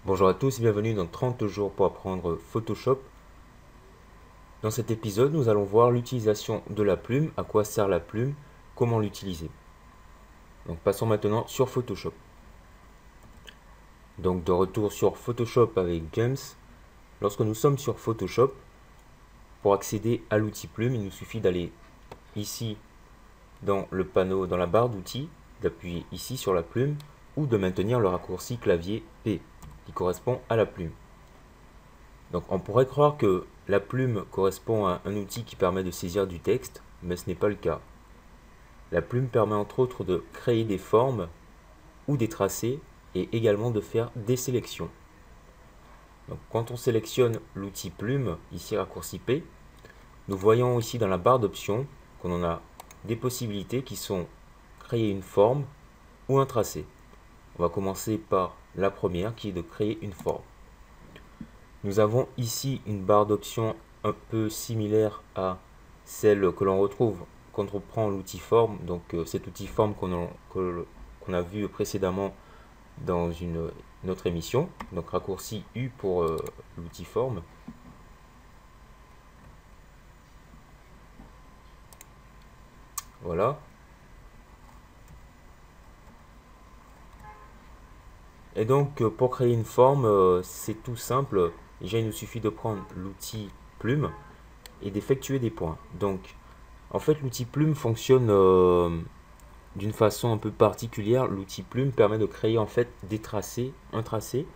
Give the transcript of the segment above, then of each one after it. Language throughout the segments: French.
Bonjour à tous et bienvenue dans 30 jours pour apprendre Photoshop. Dans cet épisode, nous allons voir l'utilisation de la plume, à quoi sert la plume, comment l'utiliser. Donc passons maintenant sur Photoshop. Donc de retour sur Photoshop avec James. Lorsque nous sommes sur Photoshop, pour accéder à l'outil plume, il nous suffit d'aller ici dans le panneau, dans la barre d'outils, d'appuyer ici sur la plume ou de maintenir le raccourci clavier P qui correspond à la plume. Donc on pourrait croire que la plume correspond à un outil qui permet de saisir du texte, mais ce n'est pas le cas. La plume permet entre autres de créer des formes ou des tracés et également de faire des sélections. Donc quand on sélectionne l'outil plume, ici raccourci P, nous voyons ici dans la barre d'options qu'on en a des possibilités qui sont créer une forme ou un tracé. On va commencer par la première qui est de créer une forme. Nous avons ici une barre d'options un peu similaire à celle que l'on retrouve quand on prend l'outil forme. Donc cet outil forme qu'on a vu précédemment dans une autre émission. Donc raccourci U pour l'outil forme. Voilà. Et donc pour créer une forme, c'est tout simple. Déjà il nous suffit de prendre l'outil plume et d'effectuer des points. Donc en fait l'outil plume fonctionne d'une façon un peu particulière. L'outil plume permet de créer en fait des tracés, un tracé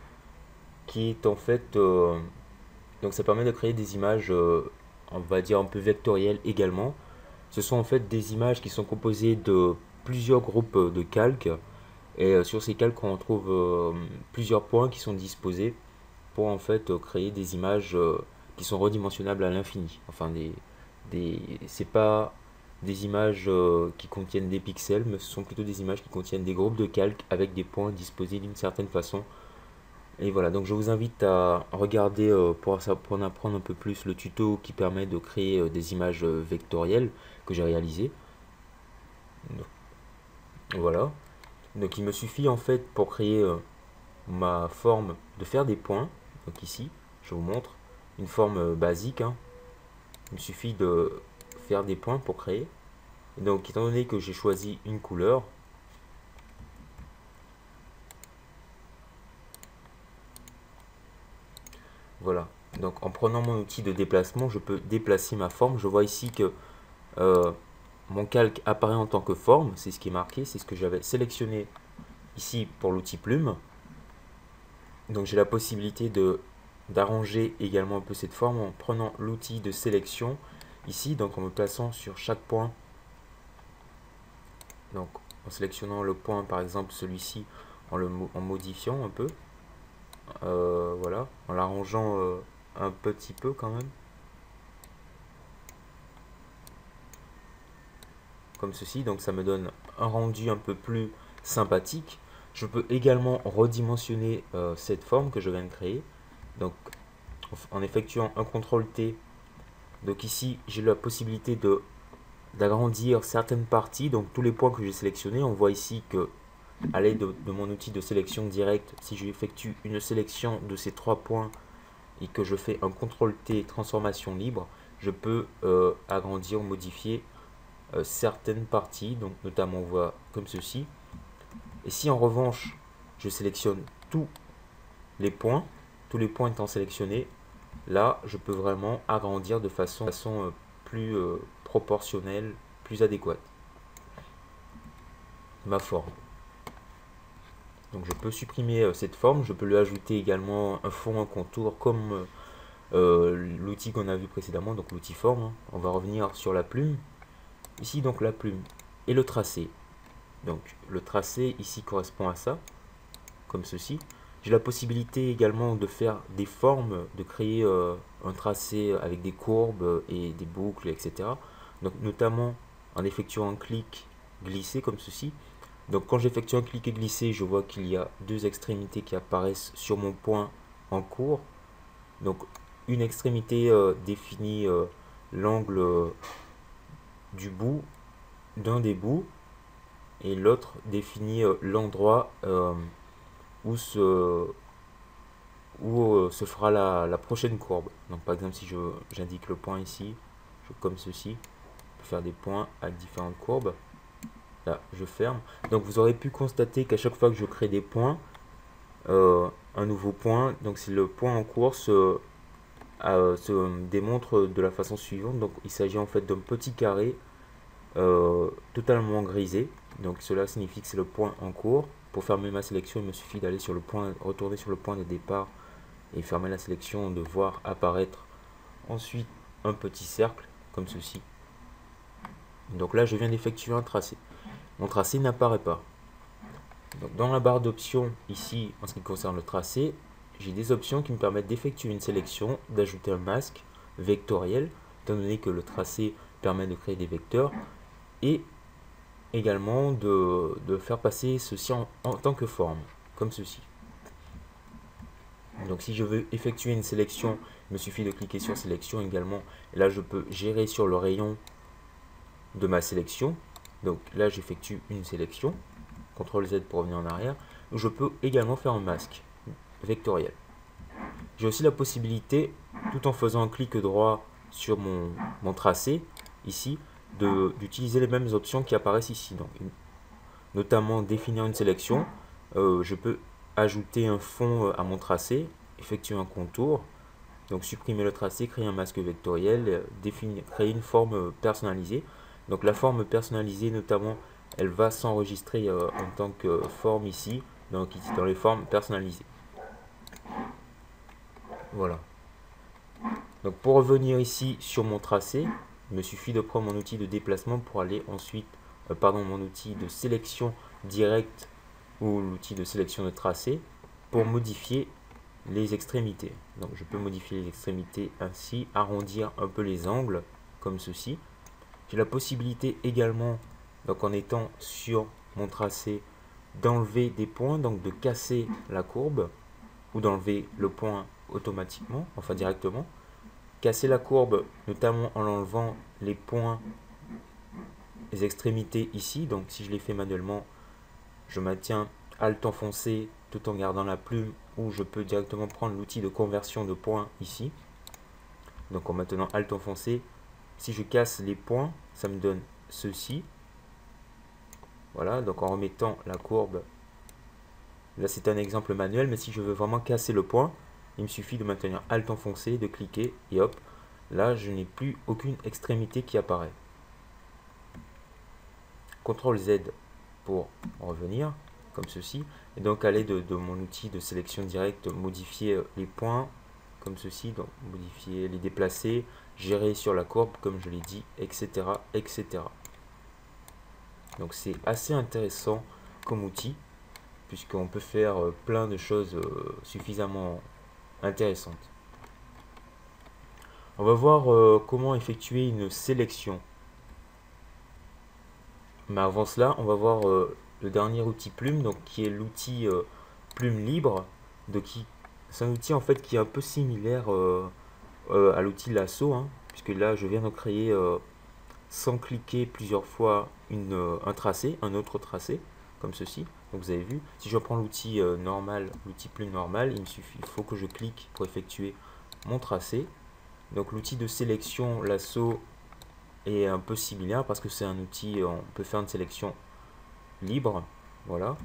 qui est en fait donc ça permet de créer des images on va dire un peu vectorielles également. Ce sont en fait des images qui sont composées de plusieurs groupes de calques et sur ces calques on trouve plusieurs points qui sont disposés pour en fait créer des images qui sont redimensionnables à l'infini. Enfin c'est pas des images qui contiennent des pixels, mais ce sont plutôt des images qui contiennent des groupes de calques avec des points disposés d'une certaine façon. Et voilà, donc je vous invite à regarder pour en apprendre un peu plus le tuto qui permet de créer des images vectorielles que j'ai réalisé. Voilà, donc il me suffit en fait pour créer ma forme de faire des points. Donc ici, je vous montre une forme basique, hein. Il me suffit de faire des points pour créer. Et donc étant donné que j'ai choisi une couleur, voilà, donc en prenant mon outil de déplacement, je peux déplacer ma forme. Je vois ici que mon calque apparaît en tant que forme, c'est ce qui est marqué, c'est ce que j'avais sélectionné ici pour l'outil plume. Donc j'ai la possibilité d'arranger également un peu cette forme en prenant l'outil de sélection ici, donc en me plaçant sur chaque point. Donc en sélectionnant le point par exemple celui-ci en modifiant un peu, voilà, en l'arrangeant un petit peu quand même, comme ceci, donc ça me donne un rendu un peu plus sympathique. Je peux également redimensionner cette forme que je viens de créer, donc en effectuant un CTRL T. Donc ici j'ai la possibilité d'agrandir certaines parties, donc tous les points que j'ai sélectionnés. On voit ici que à l'aide de mon outil de sélection directe, si j'effectue une sélection de ces 3 points et que je fais un CTRL T transformation libre, je peux agrandir ou modifier certaines parties, donc notamment on voit comme ceci. Et si en revanche je sélectionne tous les points étant sélectionnés, là je peux vraiment agrandir de façon plus proportionnelle, plus adéquate ma forme. Donc je peux supprimer cette forme, je peux lui ajouter également un fond, un contour comme l'outil qu'on a vu précédemment, donc l'outil forme. On va revenir sur la plume. Ici donc la plume et le tracé. Donc le tracé ici correspond à ça, comme ceci. J'ai la possibilité également de faire des formes, de créer un tracé avec des courbes et des boucles, etc. Donc notamment en effectuant un clic glissé comme ceci. Donc quand j'effectue un clic et glisser, je vois qu'il y a deux extrémités qui apparaissent sur mon point en cours. Donc une extrémité définit l'angle du bout d'un des bouts et l'autre définit l'endroit où se fera la prochaine courbe. Donc par exemple si j'indique le point ici, comme ceci, je peux faire des points avec différentes courbes. Là, je ferme. Donc vous aurez pu constater qu'à chaque fois que je crée des points, un nouveau point, donc c'est le point en cours se démontre de la façon suivante. Donc il s'agit en fait d'un petit carré totalement grisé. Donc cela signifie que c'est le point en cours. Pour fermer ma sélection, il me suffit d'aller sur le point, retourner sur le point de départ et fermer la sélection, de voir apparaître ensuite un petit cercle comme ceci. Donc là, je viens d'effectuer un tracé. Mon tracé n'apparaît pas. Donc dans la barre d'options, ici, en ce qui concerne le tracé, j'ai des options qui me permettent d'effectuer une sélection, d'ajouter un masque vectoriel, étant donné que le tracé permet de créer des vecteurs, et également de faire passer ceci en tant que forme, comme ceci. Donc si je veux effectuer une sélection, il me suffit de cliquer sur sélection également, et là je peux gérer sur le rayon de ma sélection. Donc là j'effectue une sélection, CTRL Z pour revenir en arrière. Je peux également faire un masque vectoriel. J'ai aussi la possibilité, tout en faisant un clic droit sur mon tracé, ici, d'utiliser les mêmes options qui apparaissent ici. Donc, notamment définir une sélection. Je peux ajouter un fond à mon tracé, effectuer un contour, donc supprimer le tracé, créer un masque vectoriel, créer une forme personnalisée. Donc la forme personnalisée notamment, elle va s'enregistrer en tant que forme ici, donc ici dans les formes personnalisées. Voilà. Donc pour revenir ici sur mon tracé, il me suffit de prendre mon outil de déplacement pour aller ensuite, mon outil de sélection directe ou l'outil de sélection de tracé pour modifier les extrémités. Donc je peux modifier les extrémités ainsi, arrondir un peu les angles comme ceci. J'ai la possibilité également, donc en étant sur mon tracé, d'enlever des points, donc de casser la courbe ou d'enlever le point automatiquement, enfin directement. Casser la courbe, notamment en enlevant les points, les extrémités ici. Donc si je les fais manuellement, je maintiens Alt enfoncé tout en gardant la plume, ou je peux directement prendre l'outil de conversion de points ici. Donc en maintenant Alt enfoncé, si je casse les points, ça me donne ceci. Voilà, donc en remettant la courbe, là c'est un exemple manuel, mais si je veux vraiment casser le point, il me suffit de maintenir Alt enfoncé, de cliquer, et hop, là je n'ai plus aucune extrémité qui apparaît. CTRL Z pour revenir, comme ceci, et donc aller de mon outil de sélection directe, modifier les points, comme ceci, donc modifier, les déplacer, gérer sur la courbe, comme je l'ai dit, etc., etc. Donc c'est assez intéressant comme outil, puisqu'on peut faire plein de choses suffisamment intéressantes. On va voir comment effectuer une sélection. Mais avant cela, on va voir le dernier outil plume, donc qui est l'outil plume libre. C'est un outil en fait qui est un peu similaire à l'outil lasso, hein, puisque là je viens de créer sans cliquer plusieurs fois un tracé, un autre tracé, comme ceci. Donc vous avez vu, si je prends l'outil normal, l'outil plume normal, il faut que je clique pour effectuer mon tracé. Donc l'outil de sélection lasso est un peu similaire parce que c'est un outil, on peut faire une sélection libre. Voilà.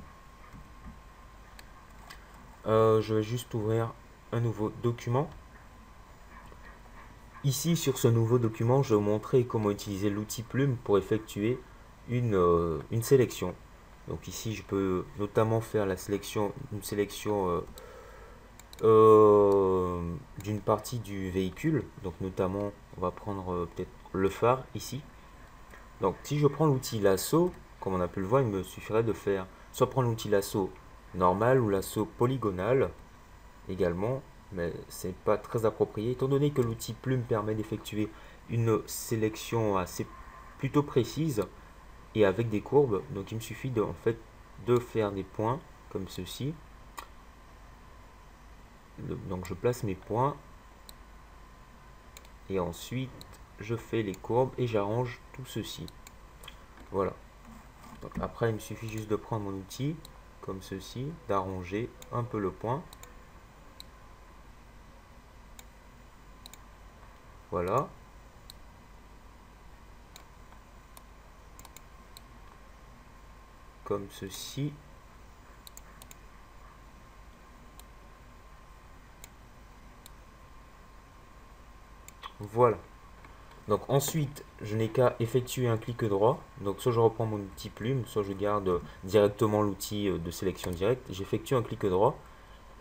Je vais juste ouvrir un nouveau document. Ici, sur ce nouveau document, je vais vous montrer comment utiliser l'outil plume pour effectuer une sélection. Donc ici, je peux notamment faire une sélection d'une partie du véhicule. Donc notamment, on va prendre peut-être le phare ici. Donc si je prends l'outil lasso, comme on a pu le voir, il me suffirait de faire soit prendre l'outil lasso normal ou lasso polygonal également, mais c'est pas très approprié étant donné que l'outil plume permet d'effectuer une sélection assez plutôt précise et avec des courbes. Donc il me suffit en fait de faire des points comme ceci. Donc je place mes points et ensuite je fais les courbes et j'arrange tout ceci. Voilà. Donc après, il me suffit juste de prendre mon outil, comme ceci, d'arranger un peu le point. Voilà. Comme ceci. Voilà. Donc ensuite, je n'ai qu'à effectuer un clic droit. Donc soit je reprends mon outil plume, soit je garde directement l'outil de sélection directe. J'effectue un clic droit.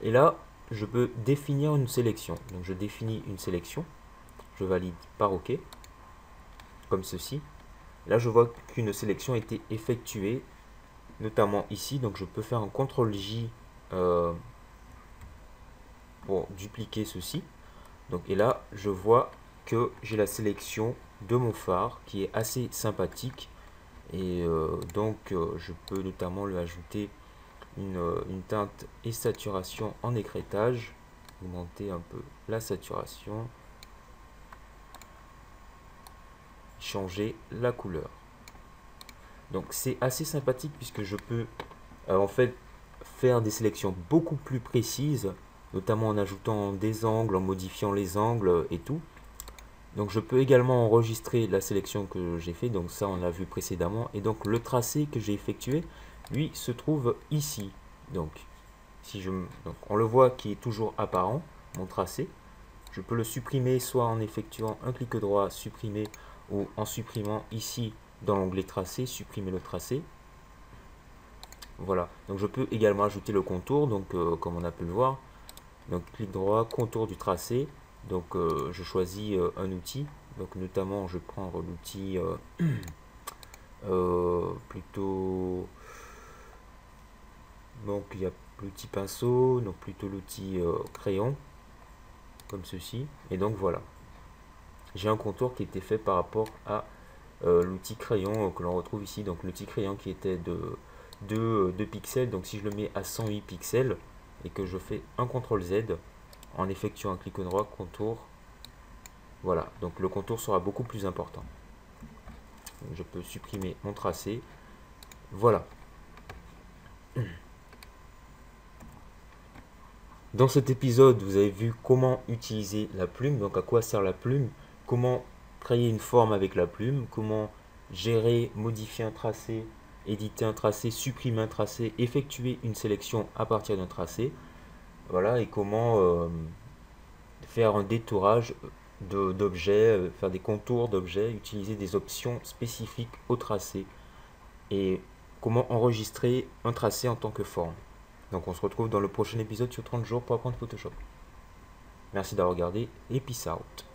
Et là, je peux définir une sélection. Donc je définis une sélection. Je valide par OK. Comme ceci. Là, je vois qu'une sélection a été effectuée, notamment ici. Donc je peux faire un CTRL-J pour dupliquer ceci. Donc, et là, je vois que j'ai la sélection de mon phare qui est assez sympathique. Et je peux notamment lui ajouter une teinte et saturation en écrêtage. Augmenter un peu la saturation. Changer la couleur. Donc c'est assez sympathique puisque je peux en fait faire des sélections beaucoup plus précises, notamment en ajoutant des angles, en modifiant les angles et tout. Donc je peux également enregistrer la sélection que j'ai fait, donc ça on l'a vu précédemment. Et donc le tracé que j'ai effectué, lui, se trouve ici. Donc, on le voit qui est toujours apparent, mon tracé. Je peux le supprimer soit en effectuant un clic droit, supprimer, ou en supprimant ici dans l'onglet tracé, supprimer le tracé. Voilà, donc je peux également ajouter le contour, donc comme on a pu le voir. Donc clic droit, contour du tracé. Donc je choisis un outil. Donc notamment je prends l'outil plutôt. Donc il y a l'outil pinceau, donc plutôt l'outil crayon, comme ceci. Et donc voilà. J'ai un contour qui était fait par rapport à l'outil crayon que l'on retrouve ici. Donc l'outil crayon qui était de 2 pixels. Donc si je le mets à 108 pixels et que je fais un CTRL Z en effectuant un clic droit, contour, voilà, donc le contour sera beaucoup plus important. Donc, je peux supprimer mon tracé. Voilà. Dans cet épisode, vous avez vu comment utiliser la plume, donc à quoi sert la plume, comment créer une forme avec la plume, comment gérer, modifier un tracé, éditer un tracé, supprimer un tracé, effectuer une sélection à partir d'un tracé. Voilà, et comment faire un détourage d'objets, faire des contours d'objets, utiliser des options spécifiques au tracé et comment enregistrer un tracé en tant que forme. Donc on se retrouve dans le prochain épisode sur 30 jours pour apprendre Photoshop. Merci d'avoir regardé et peace out.